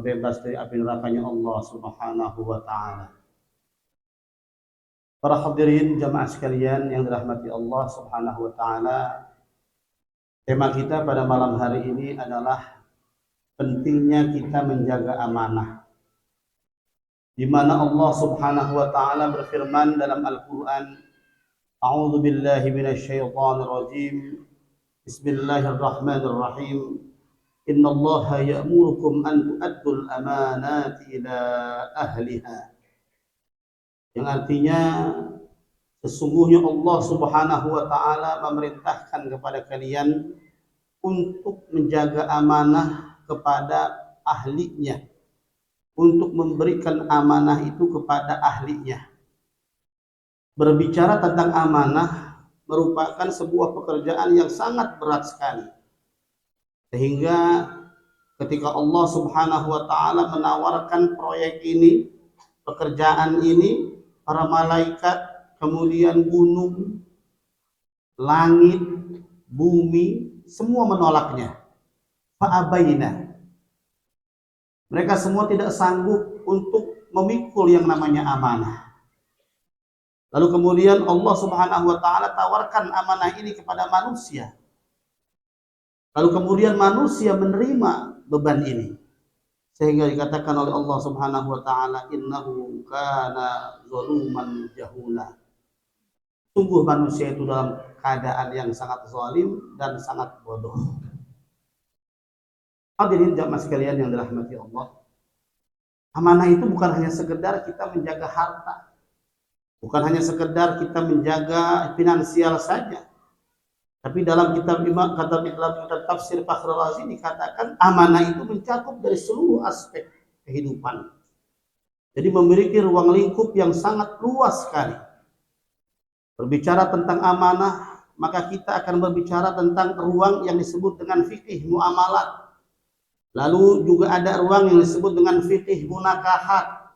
terbebas dari api nerakanya Allah Subhanahu wa taala. Para hadirin jamaah sekalian yang dirahmati Allah Subhanahu wa taala, tema kita pada malam hari ini adalah pentingnya kita menjaga amanah. Di mana Allah Subhanahu wa taala berfirman dalam Al-Qur'an, A'udzu billahi minasyaitonir rajim. Bismillahirrahmanirrahim. Innallaha ya'murukum an tu'addul amanati ila ahliha. Yang artinya sesungguhnya Allah Subhanahu wa taala memerintahkan kepada kalian untuk menjaga amanah kepada ahlinya, untuk memberikan amanah itu kepada ahlinya. Berbicara tentang amanah merupakan sebuah pekerjaan yang sangat berat sekali. Sehingga ketika Allah Subhanahu wa taala menawarkan proyek ini, pekerjaan ini, para malaikat, kemudian gunung, langit, bumi, semua menolaknya. Fa'abaina. Mereka semua tidak sanggup untuk memikul yang namanya amanah. Lalu kemudian Allah Subhanahu wa taala tawarkan amanah ini kepada manusia. Lalu kemudian manusia menerima beban ini. Sehingga dikatakan oleh Allah Subhanahu wa taala, innahu kana zaluman jahula. Sungguh manusia itu dalam keadaan yang sangat zalim dan sangat bodoh. Hadirin jamaah sekalian yang dirahmati Allah. Amanah itu bukan hanya sekedar kita menjaga harta. Bukan hanya sekedar kita menjaga finansial saja. Tapi dalam kitab tafsir Fakhrul Razi dikatakan amanah itu mencakup dari seluruh aspek kehidupan. Jadi memiliki ruang lingkup yang sangat luas sekali. Berbicara tentang amanah, maka kita akan berbicara tentang ruang yang disebut dengan fikih muamalat. Lalu juga ada ruang yang disebut dengan fikih munakahat.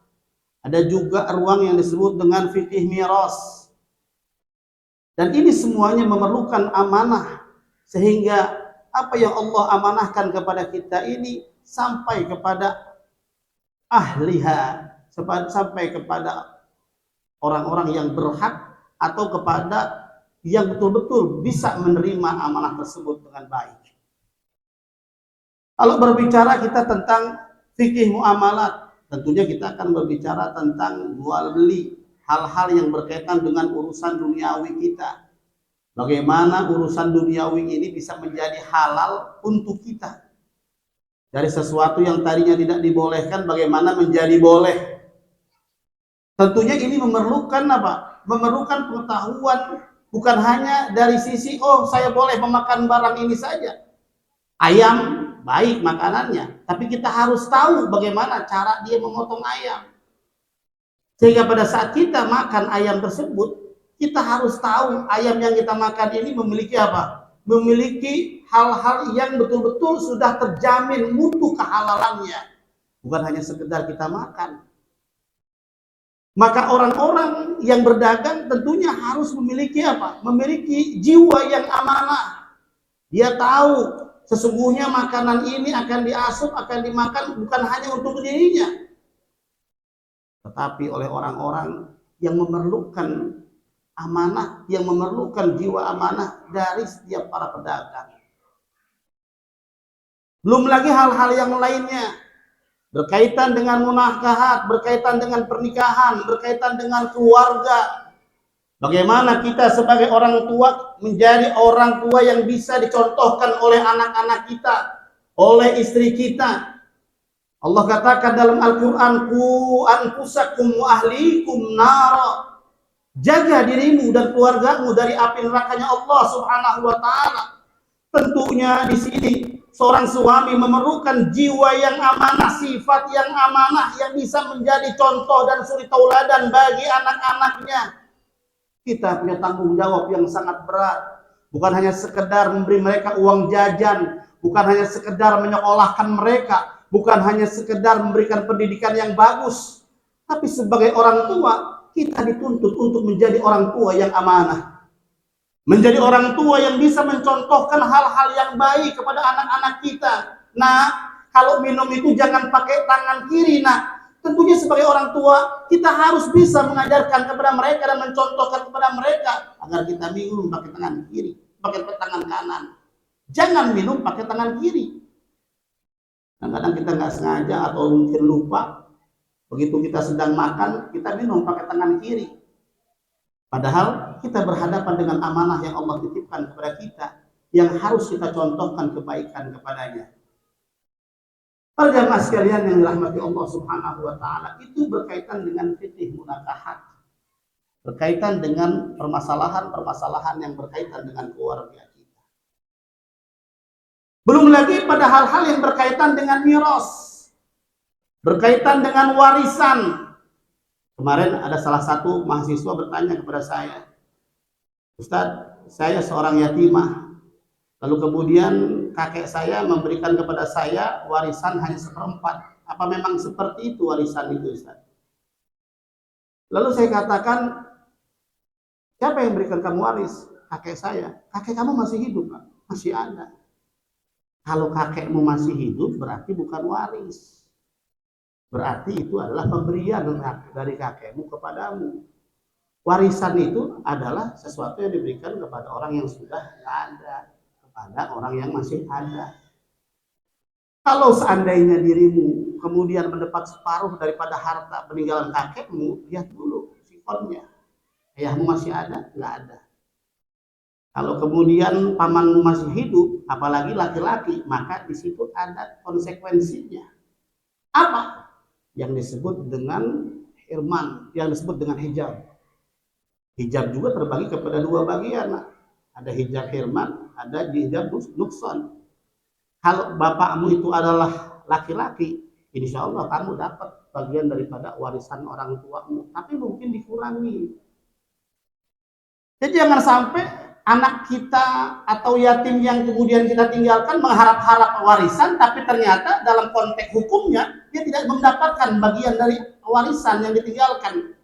Ada juga ruang yang disebut dengan fikih miras. Dan ini semuanya memerlukan amanah. Sehingga apa yang Allah amanahkan kepada kita ini sampai kepada ahliha. Sampai kepada orang-orang yang berhak atau kepada yang betul-betul bisa menerima amanah tersebut dengan baik. Kalau berbicara kita tentang fikih muamalat, tentunya kita akan berbicara tentang jual beli. Hal-hal yang berkaitan dengan urusan duniawi kita. Bagaimana urusan duniawi ini bisa menjadi halal untuk kita. Dari sesuatu yang tadinya tidak dibolehkan, bagaimana menjadi boleh. Tentunya ini memerlukan apa? Memerlukan pengetahuan. Bukan hanya dari sisi, oh saya boleh memakan barang ini saja. Ayam, baik makanannya. Tapi kita harus tahu bagaimana cara dia memotong ayam. Sehingga pada saat kita makan ayam tersebut, kita harus tahu ayam yang kita makan ini memiliki apa? Memiliki hal-hal yang betul-betul sudah terjamin mutu kehalalannya. Bukan hanya sekedar kita makan. Maka orang-orang yang berdagang tentunya harus memiliki apa? Memiliki jiwa yang amanah. Dia tahu sesungguhnya makanan ini akan diasup, akan dimakan bukan hanya untuk dirinya, tetapi oleh orang-orang yang memerlukan amanah, yang memerlukan jiwa amanah dari setiap para pedagang. Belum lagi hal-hal yang lainnya berkaitan dengan munakahat, berkaitan dengan pernikahan, berkaitan dengan keluarga. Bagaimana kita sebagai orang tua menjadi orang tua yang bisa dicontohkan oleh anak-anak kita, oleh istri kita. Allah katakan dalam Al-Quran, Qu anfusakum wa ahlikum nara. Jaga dirimu dan keluargamu dari api nerakanya Allah Subhanahu wa taala. Tentunya di sini seorang suami memerlukan jiwa yang amanah, sifat yang amanah yang bisa menjadi contoh dan suri tauladan bagi anak-anaknya. Kita punya tanggung jawab yang sangat berat. Bukan hanya sekedar memberi mereka uang jajan, bukan hanya sekedar menyekolahkan mereka, bukan hanya sekedar memberikan pendidikan yang bagus, tapi sebagai orang tua kita dituntut untuk menjadi orang tua yang amanah, menjadi orang tua yang bisa mencontohkan hal-hal yang baik kepada anak-anak kita. Nah, Kalau minum itu jangan pakai tangan kiri. Nah, tentunya sebagai orang tua, kita harus bisa mengajarkan kepada mereka dan mencontohkan kepada mereka agar kita minum pakai tangan kiri, pakai tangan kanan. Jangan minum pakai tangan kiri. Kadang-kadang kita nggak sengaja atau mungkin lupa, begitu kita sedang makan, kita minum pakai tangan kiri. Padahal kita berhadapan dengan amanah yang Allah titipkan kepada kita, yang harus kita contohkan kebaikan kepadanya. Para jamaah sekalian yang dirahmati Allah Subhanahu wa taala, itu berkaitan dengan fikih munakahat. Berkaitan dengan permasalahan-permasalahan yang berkaitan dengan keluarga kita. Belum lagi pada hal-hal yang berkaitan dengan miras, berkaitan dengan warisan. Kemarin ada salah satu mahasiswa bertanya kepada saya, Ustadz, saya seorang yatimah, lalu kemudian kakek saya memberikan kepada saya warisan hanya 1/4. Apa memang seperti itu warisan itu, Ustaz? Lalu saya katakan, siapa yang berikan kamu waris? Kakek saya. Kakek kamu masih hidup, Pak? Masih ada. Kalau kakekmu masih hidup berarti bukan waris. Berarti itu adalah pemberian dari kakekmu kepadamu. Warisan itu adalah sesuatu yang diberikan kepada orang yang sudah tidak ada, kepada orang yang masih ada. Kalau seandainya dirimu kemudian mendapat separuh daripada harta peninggalan kakekmu, lihat dulu sikonnya. Ayahmu masih ada? Nggak ada. Kalau kemudian pamanmu masih hidup, apalagi laki-laki, maka di situ ada konsekuensinya. Apa? Yang disebut dengan hirman, yang disebut dengan hijab. Hijab juga terbagi kepada 2 bagian. Ada hijab hirman, ada hijab nukson. Kalau bapakmu itu adalah laki-laki, insya Allah kamu dapat bagian daripada warisan orang tuamu, tapi mungkin dikurangi. Jadi jangan sampai anak kita atau yatim yang kemudian kita tinggalkan mengharap-harap warisan, tapi ternyata dalam konteks hukumnya dia tidak mendapatkan bagian dari warisan yang ditinggalkan.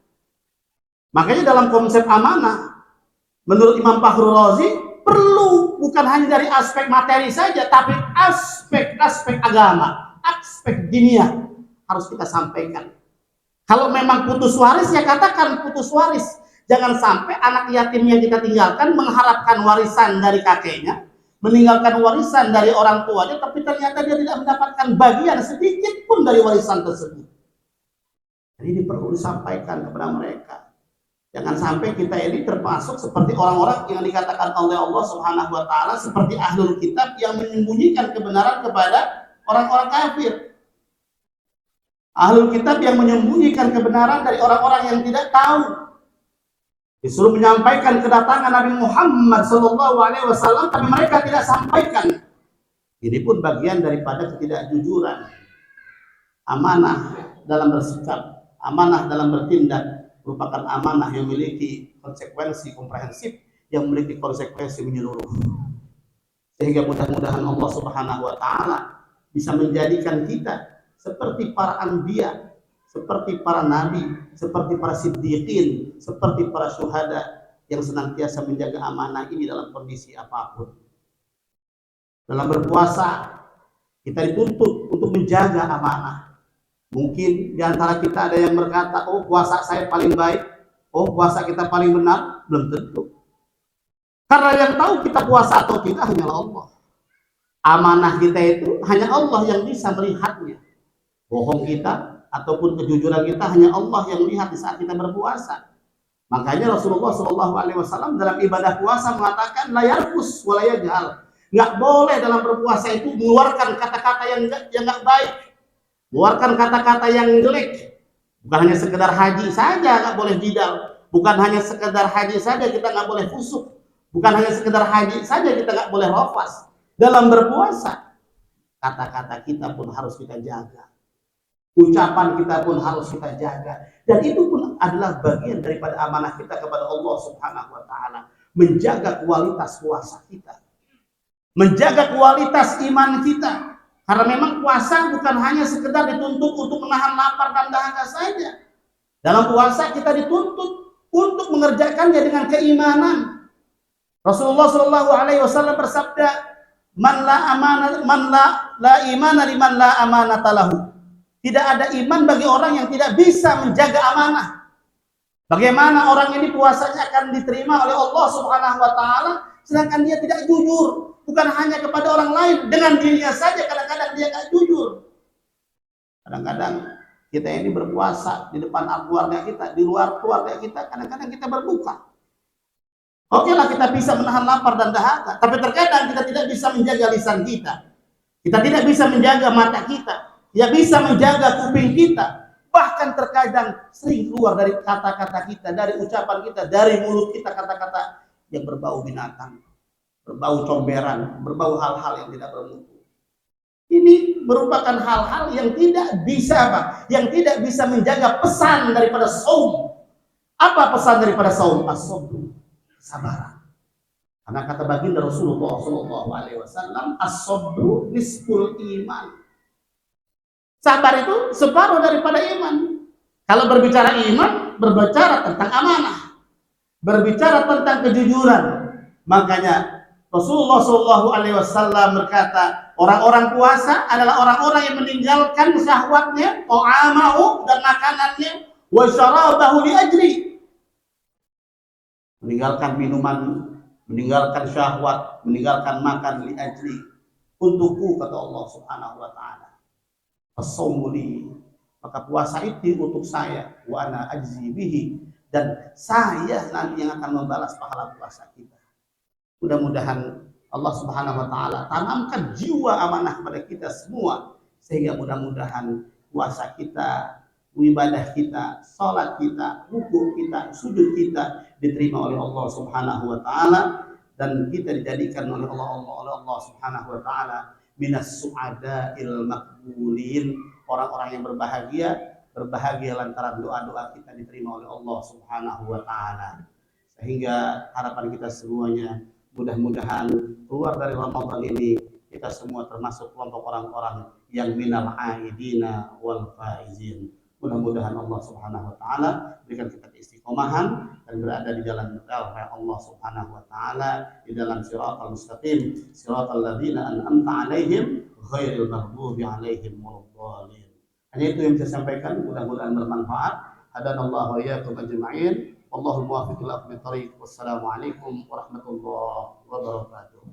Makanya dalam konsep amanah, menurut Imam Fakhrul Razi, perlu bukan hanya dari aspek materi saja, tapi aspek-aspek agama, aspek diniyah harus kita sampaikan. Kalau memang putus waris, ya katakan putus waris. Jangan sampai anak yatim yang kita tinggalkan mengharapkan warisan dari kakeknya, meninggalkan warisan dari orang tuanya, tapi ternyata dia tidak mendapatkan bagian sedikit pun dari warisan tersebut. Jadi ini perlu disampaikan kepada mereka. Jangan sampai kita ini termasuk seperti orang-orang yang dikatakan oleh Allah Subhanahu wa taala seperti ahlul kitab yang menyembunyikan kebenaran kepada orang-orang kafir. Ahlul kitab yang menyembunyikan kebenaran dari orang-orang yang tidak tahu. Disuruh menyampaikan kedatangan Nabi Muhammad SAW, tapi mereka tidak sampaikan. Ini pun bagian daripada ketidakjujuran. Amanah dalam bersikap, amanah dalam bertindak, merupakan amanah yang memiliki konsekuensi komprehensif, yang memiliki konsekuensi menyeluruh. Sehingga mudah-mudahan Allah Subhanahu wa taala bisa menjadikan kita seperti para anbiya, seperti para nabi, seperti para siddiqin, seperti para syuhada yang senantiasa menjaga amanah ini dalam kondisi apapun. Dalam berpuasa kita dituntut untuk menjaga amanah. Mungkin di antara kita ada yang berkata, oh puasa saya paling baik, oh puasa kita paling benar. Belum tentu. Karena yang tahu kita puasa atau tidak hanyalah Allah. Amanah kita itu hanya Allah yang bisa melihatnya. Bohong kita ataupun kejujuran kita hanya Allah yang melihat di saat kita berpuasa. Makanya Rasulullah SAW dalam ibadah puasa mengatakan la yarfus wa la yajhal. Nggak boleh dalam berpuasa itu mengeluarkan kata-kata yang nggak baik, mengeluarkan kata-kata yang jelek. Bukan hanya sekedar haji saja nggak boleh jidal, bukan hanya sekedar haji saja kita nggak boleh fusuk, bukan hanya sekedar haji saja kita nggak boleh rafas. Dalam berpuasa kata-kata kita pun harus kita jaga. Ucapan kita pun harus kita jaga. Dan itu pun adalah bagian daripada amanah kita kepada Allah Subhanahu wa taala, menjaga kualitas puasa kita, menjaga kualitas iman kita. Karena memang puasa bukan hanya sekedar dituntut untuk menahan lapar dan dahaga saja. Dalam puasa kita dituntut untuk mengerjakannya dengan keimanan. Rasulullah SAW bersabda, Man la amanah man la imana liman la amanata lahu. Tidak ada iman bagi orang yang tidak bisa menjaga amanah. Bagaimana orang ini puasanya akan diterima oleh Allah Subhanahu wa taala sedangkan dia tidak jujur, bukan hanya kepada orang lain, dengan dirinya saja kadang-kadang dia nggak jujur. Kadang-kadang kita ini berpuasa di depan keluarga kita, di luar keluarga kita, kadang-kadang kita berbuka. Oke lah, kita bisa menahan lapar dan dahaga, tapi terkadang kita tidak bisa menjaga lisan kita. Kita tidak bisa menjaga mata kita, tidak bisa menjaga kuping kita. Bahkan terkadang sering keluar dari kata-kata kita, dari ucapan kita, dari mulut kita kata-kata yang berbau binatang, berbau comberan, berbau hal-hal yang tidak bermutu. Ini merupakan hal-hal yang tidak bisa Yang tidak bisa menjaga pesan daripada saum. Apa pesan daripada saum? As-sabr, kesabaran. Karena kata baginda Rasulullah SAW, as-sabru nisful iman. Sabar itu separuh daripada iman. Kalau berbicara iman, berbicara tentang amanah, berbicara tentang kejujuran. Makanya Rasulullah SAW berkata, orang-orang puasa adalah orang-orang yang meninggalkan syahwatnya, ta'amahu, dan makanannya, wa syarabahu li ajri. Meninggalkan minuman, meninggalkan syahwat, meninggalkan makan li ajri, untukku, kata Allah Subhanahu wa taala. As-shaumu li, maka puasa itu untuk saya, wa ana ajzi bihi, dan saya nanti yang akan membalas pahala puasa kita. Mudah-mudahan Allah Subhanahu wa taala tanamkan jiwa amanah pada kita semua, sehingga mudah-mudahan puasa kita, ibadah kita, salat kita, rukuk kita, sujud kita diterima oleh Allah Subhanahu wa taala, dan kita dijadikan oleh Allah Subhanahu wa taala minas su'ada'il maqbulin, orang-orang yang berbahagia lantaran doa-doa kita diterima oleh Allah Subhanahu wa taala. Sehingga harapan kita semuanya, mudah-mudahan keluar dari Ramadan ini kita semua termasuk kelompok orang-orang yang minal aidina wal faizin. Mudah-mudahan Allah Subhanahu wa taala berikan kita keistiqomahan dan berada di jalan Allah Subhanahu wa taala, di dalam siratal mustaqim, siratal ladzina an'amta 'alaihim ghairil maghdubi 'alaihim waladdallin. Hanya itu yang saya sampaikan, mudah-mudahan bermanfaat. Hadanallahu wa iyyakum ajma'in. Wallahul muwaffiq ila aqwamit thoriq. Wassalamualaikum warahmatullahi wabarakatuh.